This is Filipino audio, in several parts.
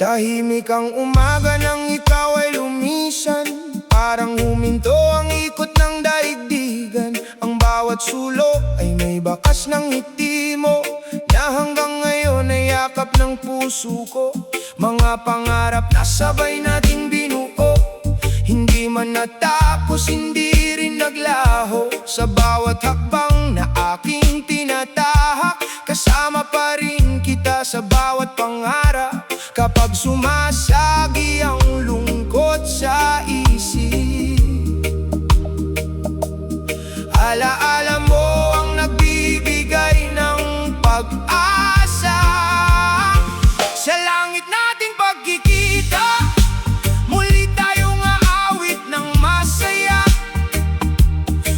Tahimik ang umaga nang ikaw ay lumisan, parang huminto ang ikot ng daigdigan. Ang bawat sulok ay may bakas ng ngiti mo, na hanggang ngayon ay yakap ng puso ko. Mga pangarap na sabay nating binuo, hindi man natapos, hindi rin naglaho. Sa bawat hakbang na aking tinatahak, kasama pa rin kita sa bawat pangarap. Kapag sumasagi ang lungkot sa isip, alaala mo ang nagbibigay ng pag-asa. Sa langit nating pagkikita, muli tayong aawit ng masaya.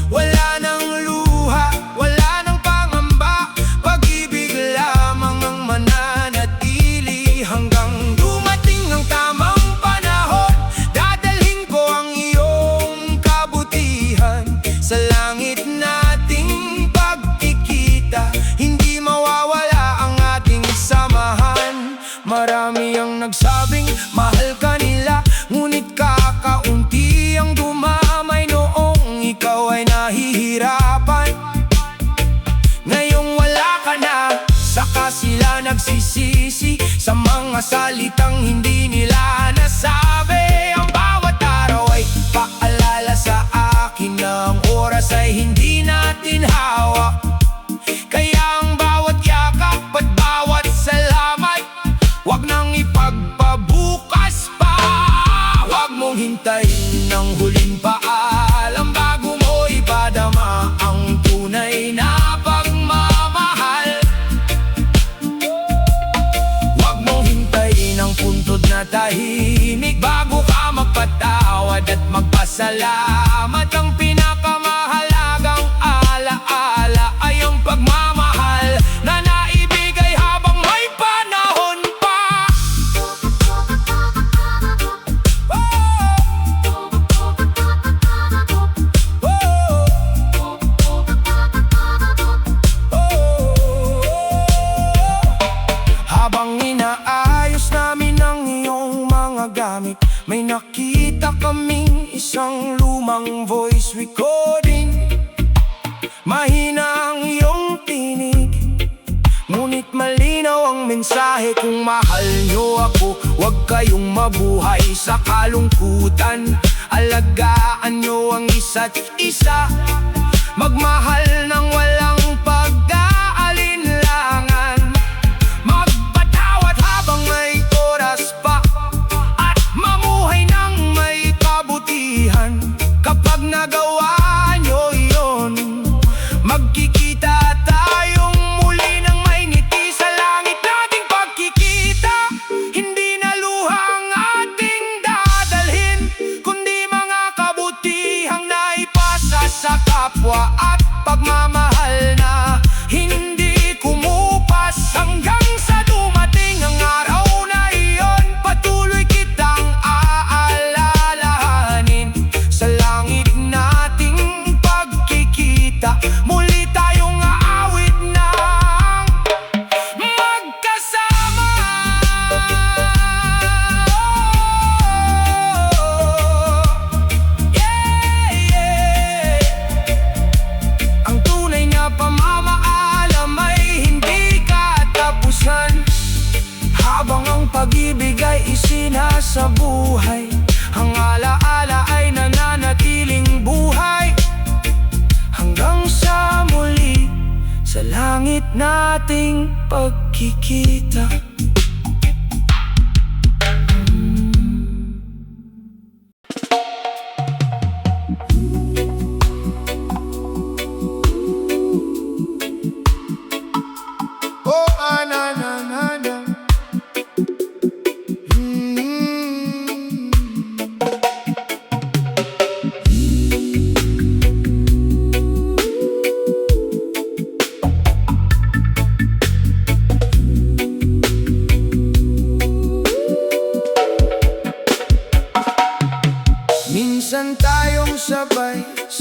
Wala nang luha, wala nang pangamba, pag-ibig lamang ang mananatili. Hanggang dumating ang tamang panahon, dadalhin ko ang iyong kabutihan. Sa langit nating pagkikita, hindi mawawala ang ating samahan. Marami ang nagsabing mahal ka nila, ngunit kakaunti ang dumamay noong ikaw ay nahihirapan. Ngayong wala ka na, saka sila nagsisisi sa mga salitang hindi nila nasabi. Ang bawat araw ay paalala sa akin na ang oras ay hindi natin hawak. Kaya ang bawat yakap at bawat salamat, wag nang ipagpabukas pa. Wag mong hintayin ng huling paalam bago mo ipadama ang tunay na pagmamahal. Wag mong hintayin ang puntod na tahimik bago ka magpatawad at magpasalamat. Ang pinakamahalagang alaala ay ang pagmamahal na naibigay habang may panahon pa. Habang inaayos namin ang iyong mga gamit, may nakita kaming isang lumang voice recording. Mahina ang iyong tinig, ngunit malinaw ang mensahe. Kung mahal niyo ako, huwag kayong mabuhay sa kalungkutan. Alagaan niyo ang isa't isa, magmahal ng walang pag-aalinlangan. Magpatawad habang may oras pa, at mamuhay ng may kabutihan. Kapag nagawa niyo iyon, magkikita tayong muli ng may ngiti. Sa langit nating pagkikita, hindi na luha ang ating dadalhin, kundi mga kabutihang naipasa sa kapwa at pagmamahal na hindi kumupas. Hanggang sa dumating ang araw na iyon, patuloy kitang aalalahanin. Sa langit nating pagkikita, muli tayong aawit ng magkasama. Ang tunay na pamamaalam ay hindi katapusan. Habang ang pag-ibig ay isinasabuhay, ang alaala ay nananatiling buhay. Hanggang sa muli, sa langit nating pagkikita.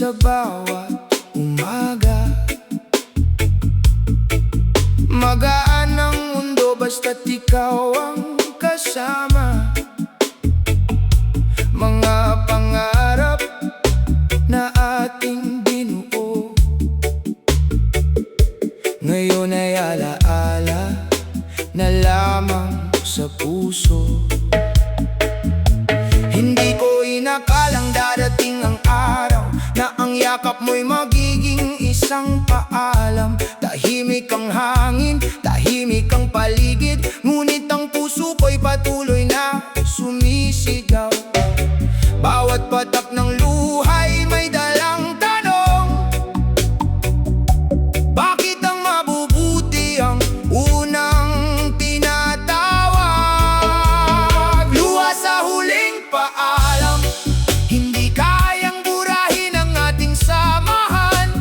sa bawat umaga. Magaan ang mundo basta't ikaw ang kasama. Mga pangarap na ating binuo ngayon ay alaala na lamang sa puso. Hindi ko inakalang darating ang araw na ang yakap mo'y magiging isang paalam. Tahimik ang hangin, tahimik ang paligid, ngunit ang puso ko'y patuloy na sumisigaw. Bawat patak ng luhay may dalang tanong, bakit ang mabubuti ang unang tinatawag? Luha sa huling paalam, hindi kayang burahin ang ating samahan.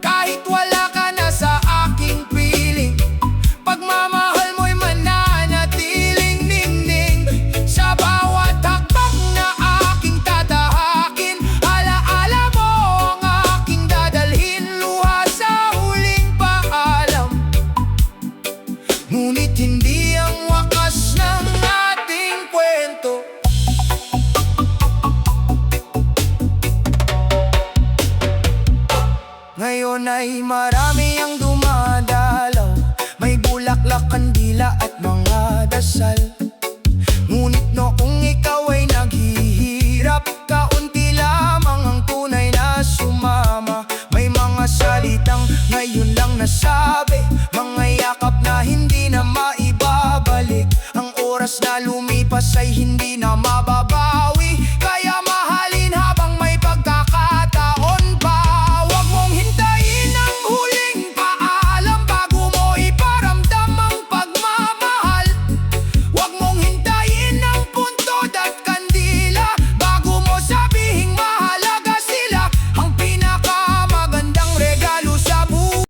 Kahit wala ka na sa aking piling, pagmamahal mo'y mananatiling ningning. Sa bawat hakbang na aking tatahakin, alaala mo ang aking dadalhin. Luha sa huling paalam, ngunit hindi ang wakas ng ating kwento. Ngayon ay marami ang dumadalaw, may bulaklak, kandila at mga dasal. Ngunit noong ikaw ay naghihirap, kaunti lamang ang tunay na sumama. May mga salitang ngayon lang nasabi, mga yakap na hindi na maibabalik. Ang oras na lumipas ay hindi na mababawi, kaya mahalin habang may pagkakataon pa. Huwag mong hintayin ang huling paalam bago mo iparamdam ang pagmamahal. Huwag mong hintayin ang puntod at kandila bago mo sabihing mahalaga sila. Ang pinakamagandang regalo sa buhay.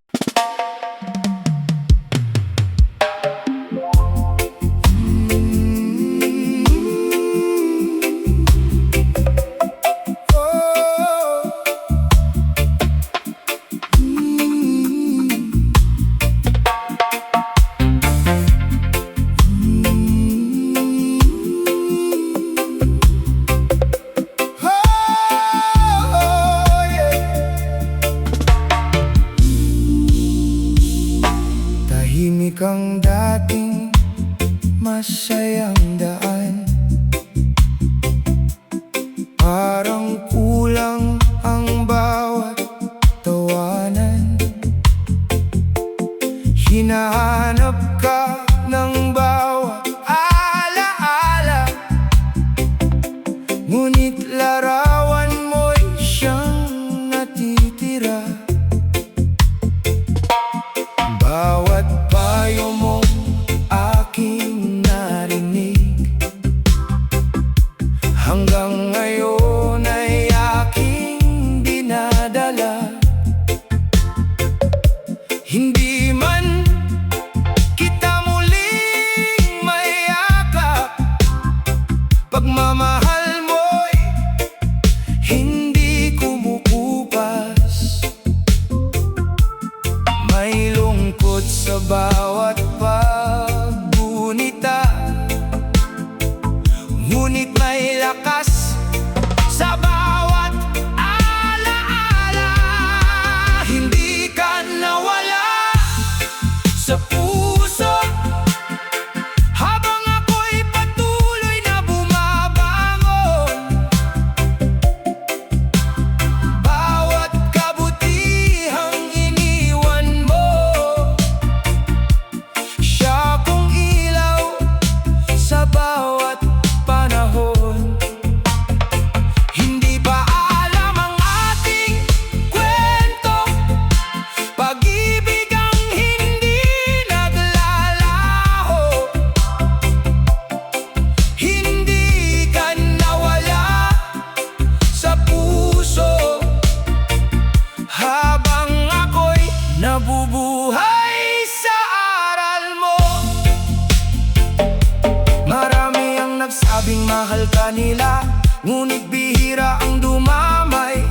Tahimik ang dating masayang daan, parang kulang ang bawat tawanan. Hinahanap ka ng bawat alaala, ngunit larawan mo'y siyang natitira. Bawat payo mo aking narinig, hanggang ngayon ay aking dinadala. Hindi man kita muling mayakap, pagmamahal mo'y hindi kumukupas. May lungkot sa bawat paggunita, ngunit may lakas sa bawat alaala. Hindi ka nawala sa puso habang ako'y patuloy na bumabangon. Bawat kabutihang iniwan mo, siya kong ilaw sa bawat panahon. Hindi pa alam ang ating kwento, pag-ibig ang hindi naglalaho. Hindi ka nawala sa puso habang ako'y nabubuhay sa aral mo. Marami ang nagsabing mahal ka nila, ngunit bihira ang dumamay.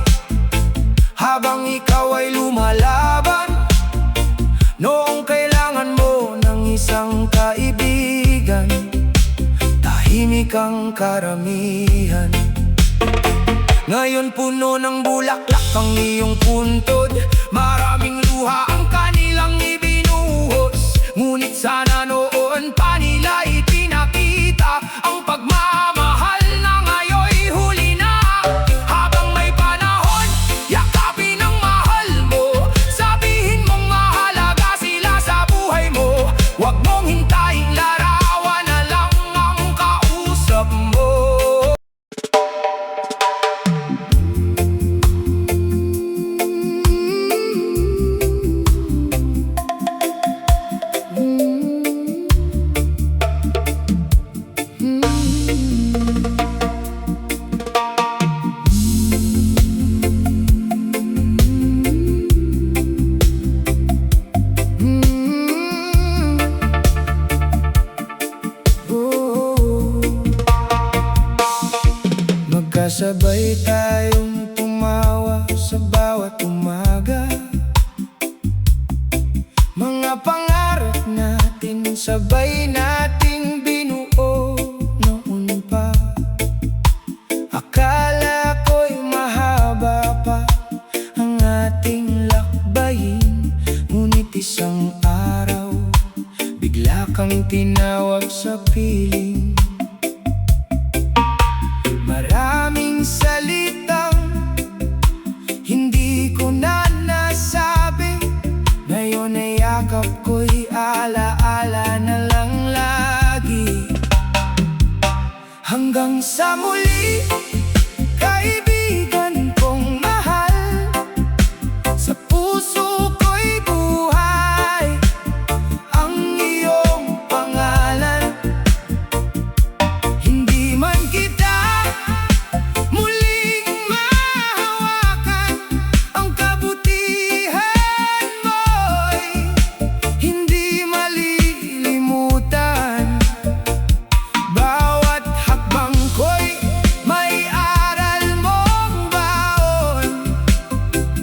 habang ikaw ay lumalaban. Noong kailangan mo ng isang kaibigan, tahimik ang karamihan. Ngayon puno ng bulaklak ang iyong puntod, maraming luha ang kanilang ibinuhos. Ngunit sana noon pa nila ipinakita ang pagmamahal na ngayon'y huli na. Habang may panahon, yakapin ang mahal mo, sabihin mong mahalaga sila sa buhay mo. Huwag mong hintayin larawan na lang ang kausap mo. Magkasabay tayong tumawa sa bawat umaga, mga pangarap natin sabay nating binuo noon pa. Akala ko'y mahaba pa ang ating lakbayin, ngunit isang araw bigla kang tinawag sa piling. Maraming salitang hindi ko na nasabi, ngayon ay yakap ko'y alaala na lang lagi. Hanggang sa muli, kaibigan kong mahal, sa puso ko'y buhay ang iyong pangalan. Hindi man kita muling mahawakan, ang kabutihan mo'y hindi malilimutan. Bawat hakbang ko'y may aral mong baon,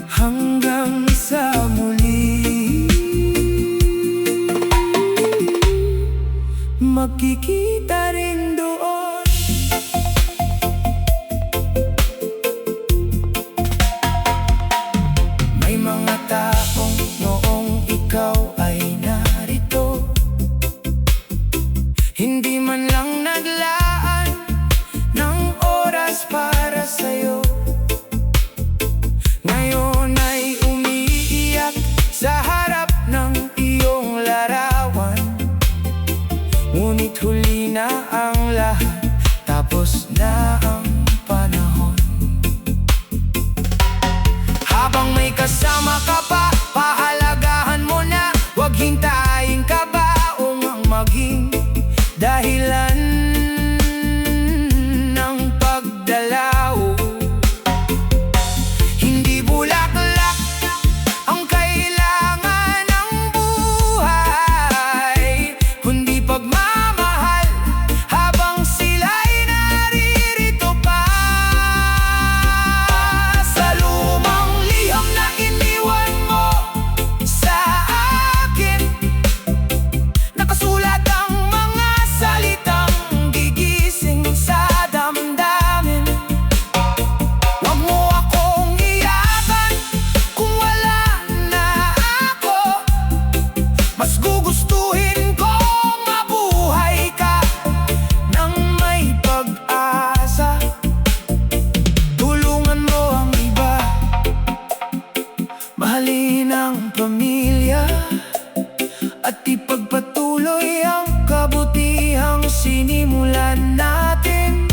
hanggang sa muli magkikita rin doon. May mga taong noong ikaw ay narito, hindi man lang naglaan ng oras para sa'yo. Ngayon ay umiiyak sa harap ng iyong larawan, ngunit huli na ang lahat, tapos na ang panahon. Habang may kasama ka pa, pahalagahan mo na, huwag hintayin kabaong ang maging dahilan ng pagdalaw. Hindi bulaklak ang kailangan ng buhay, kundi pagmamahal habang sila'y naririto pa. Sa lumang liham na iniwan mo sa akin, nakasulat ang mga salitang gigising sa damdamin. Huwag mo akong iyakan kung wala na ako, mas gugustuhin kong mabuhay ka nang may pag-asa. Tulungan mo ang iba, mahalin ang pamilya, at ipagpatuloy ang kabutihang sinimulan natin.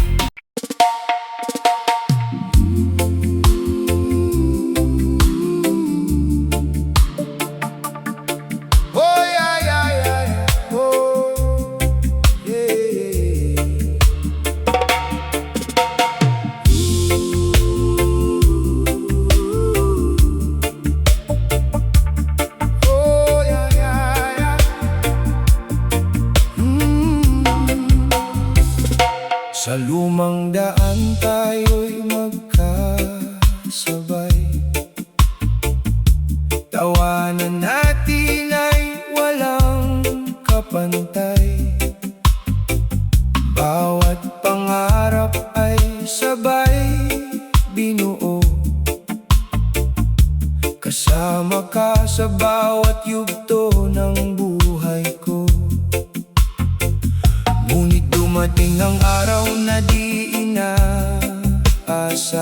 Oh yeah, yeah, yeah, yeah. Oh yeah, oh yeah, yeah, yeah. Sa lumang daan tayo'y magkasabay, Tawanan natin ay walang kapantay. Bawat pangarap ay sabay binuo. Kasama ka sa bawat yugto ng buhay ko. Ngunit dumating ang araw na di inaasahan.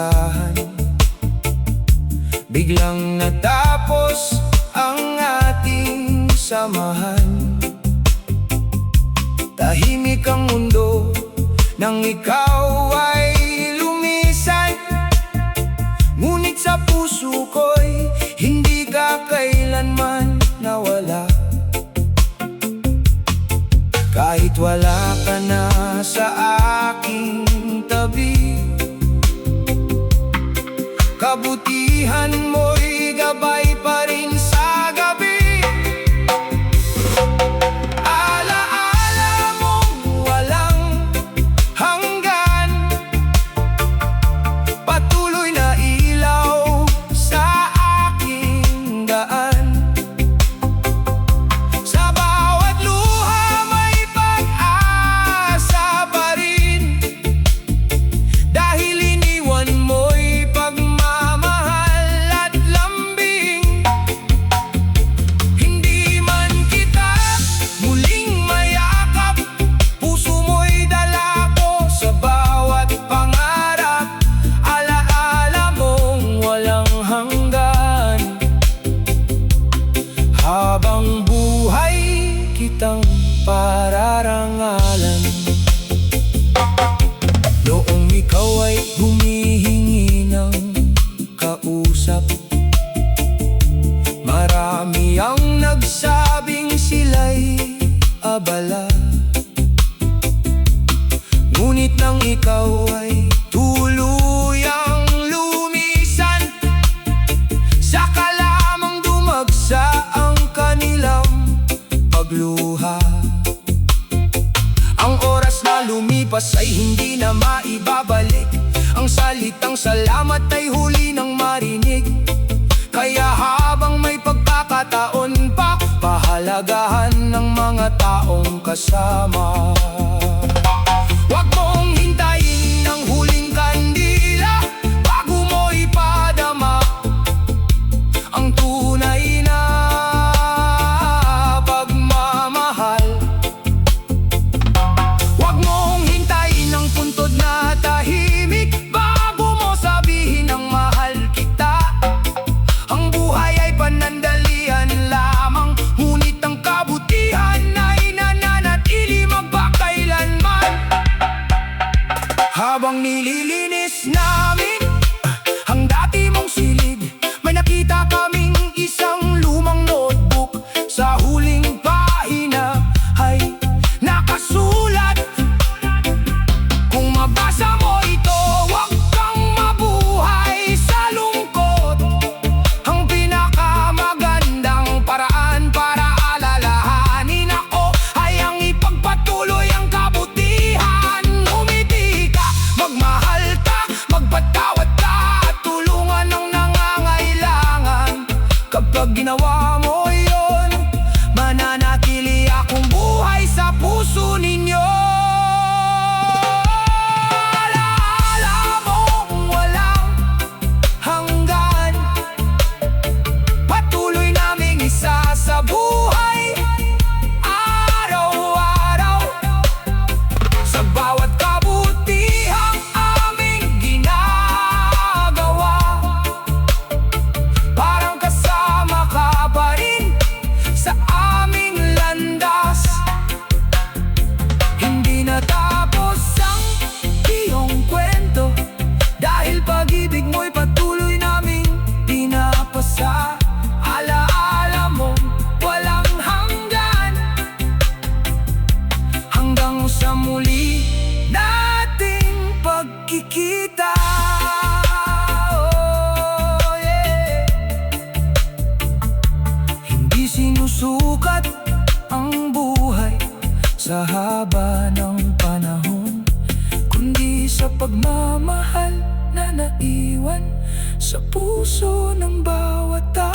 Biglang natapos ang ating samahan. Tahimik ang mundo nang ikaw ay lumisan. Ngunit sa puso ko'y hindi ka kailanman nawala. Kahit wala ka na sa aking tabi, kabutihan mo'y gabay pa rin sa gabi. Alaala mong walang hanggan, patuloy na ilaw sa aking daan. Sa bawat luha may pag-asa pa rin, dahil iniwan mo'y pagmamahal at lambing. Hindi man kita muling mayakap, puso mo'y dala ko sa bawat pangarap. Alaala mong walang hanggan, habang buhay kitang pararangalan. Noong ikaw ay humihingi ng kausap, marami ang nagsabing sila'y abala. Ngunit nang ikaw ay tuluyang lumisan, saka lamang dumagsa ang kanilang pagluha. Ang oras na lumipas ay hindi na maibabalik. Ang salitang salamat ay huli nang marinig. Kaya habang may pagkakataon pa, pahalagahan ng mga taong kasama. Huwag mong hintayin ang huling kandila bago mo ipadama ang tunay na pagmamahal. Huwag mong hintayin ang puntod na tahimik bago mo sabihin ang mahal kita. Ang buhay ay panandalian lamang, ngunit ang kabutihan ay nananatili magpakailanman. Habang nililinis namin ang dati mong silid, may nakita kaming isang lumang notebook. Sa huling pahina ay nakasulat, kung mabasa mo ito, huwag kang mabuhay sa lungkot. Ang pinakamagandang paraan para alalahanin ako ay ang ipagpatuloy ang kabutihan. Umiti ka, magmahal ka, magpatawad ka, at tulungan ang nangangailangan. Kapag ginawa mo yun, mananatili akong buhay sa puso ninyo. Alaala mong walang hanggan, patuloy naming isa sa buhay, araw-araw. Sa bawat kabutihang aming ginagawa, parang kasama ka pa rin sa aming landas. Hindi natapos ang iyong kwento, dahil pag-ibig mo'y patuloy naming pinapasa. Alaala mong walang hanggan, hanggang sa muli nating pagkikita. Oh, yeah. Hindi sinusukat ang buhay sa haba ng panahon, kundi sa pagmamahal na naiwan sa puso ng bawat tao.